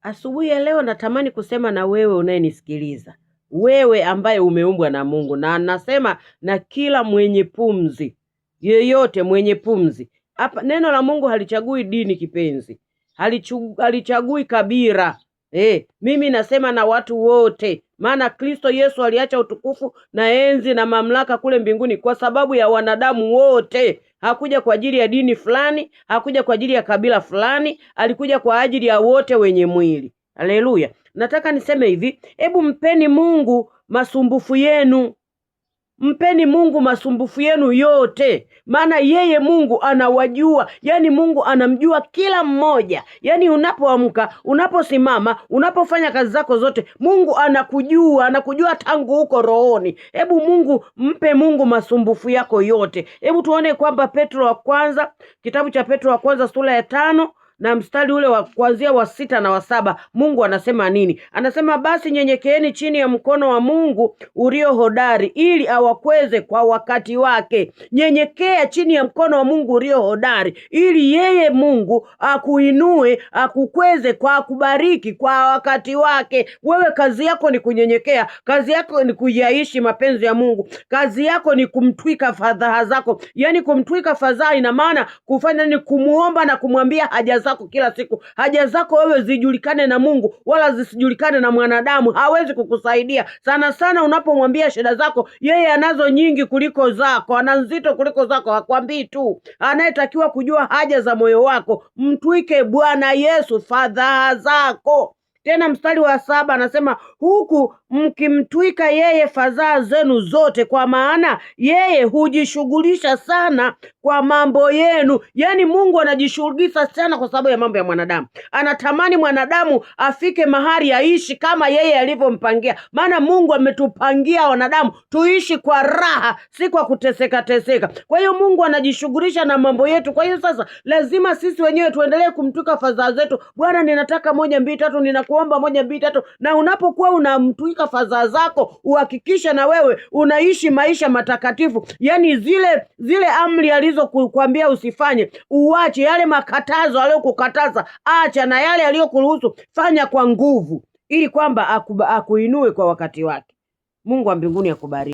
Asubuhi ya leo natamani kusema na wewe unayenisikiliza, wewe ambaye umeumbwa na Mungu, na nasema na kila mwenye pumzi, yeyote mwenye pumzi. Hapa neno la Mungu halichagui dini kipenzi, halichagui kabila. Mimi nasema na watu wote, maana Kristo Yesu aliacha utukufu na enzi na mamlaka kule mbinguni kwa sababu ya wanadamu wote. Hakuja kwa ajili ya dini fulani, hakuja kwa ajili ya kabila fulani, alikuja kwa ajili ya wote wenye mwili. Haleluya. Nataka niseme hivi, hebu mpeni Mungu masumbufu yenu. Mpeni Mungu masumbufu yenu yote, maana yeye Mungu anawajua. Yani Mungu anamjua kila mmoja. Yani unapoamka, unaposimama, unapofanya kazi zako zote, Mungu anakujua tangu huko rohoni. Hebu mpe Mungu masumbufu yako yote. Hebu tuone kwamba kitabu cha Petro wa kwanza sura ya 5 na mstari ule wa kuanzia wa 6 na wa 7, Mungu anasema nini? Anasema, basi nyenyekeeni chini ya mkono wa Mungu ulio hodari, ili awakweze kwa wakati wake. Nyenyekea chini ya mkono wa Mungu ulio hodari, ili yeye Mungu akuinue, akukweze, kwa akubariki kwa wakati wake. Wewe kazi yako ni kunyenyekea, kazi yako ni kuyaishi mapenzi ya Mungu, kazi yako ni kumtwika fadhaa zako. Yani kumtwika fadhaa ina maana kufanya ni kumuomba na kumwambia haja zako kila siku. Haja zako wewe zijulikane na Mungu, wala zisijulikane na mwanadamu. Hawezi kukusaidia. Sana sana unapomwambia shida zako, yeye anazo nyingi kuliko zako, ana nzito kuliko zako. Hakwambii tu, anayetakiwa kujua haja za moyo wako. Mtwike Bwana Yesu fadhaa zako. Tena mstari wa 7 anasema, huku mkimtwika yeye fadhaa zenu zote, kwa maana yeye hujishughulisha sana kwa mambo yenu. Yani Mungu anajishughulisha sana kwa sababu ya mambo ya mwanadamu. Anatamani mwanadamu afike mahali aishi kama yeye alivyompangia. Maana Mungu ametupangia wanadamu tuishi kwa raha, si kwa kuteseka. Kwa hiyo Mungu anajishughulisha na mambo yetu. Kwa hiyo sasa lazima sisi wenyewe tuendelee kumtwika fadhaa zetu. Bwana, ninataka 1 2 3, ninakuomba 1 2 3. Na unapokuwa unamtwika fadhaa zako, uhakikisha na wewe unaishi maisha matakatifu. Yani zile amri alizokuambia usifanye, uache. Yale makatazo aliyokukataza, acha. Na yale aliyokuruhusu, fanya kwa nguvu, ili kwamba akuinue kwa wakati wake. Mungu wa mbinguni akubariki.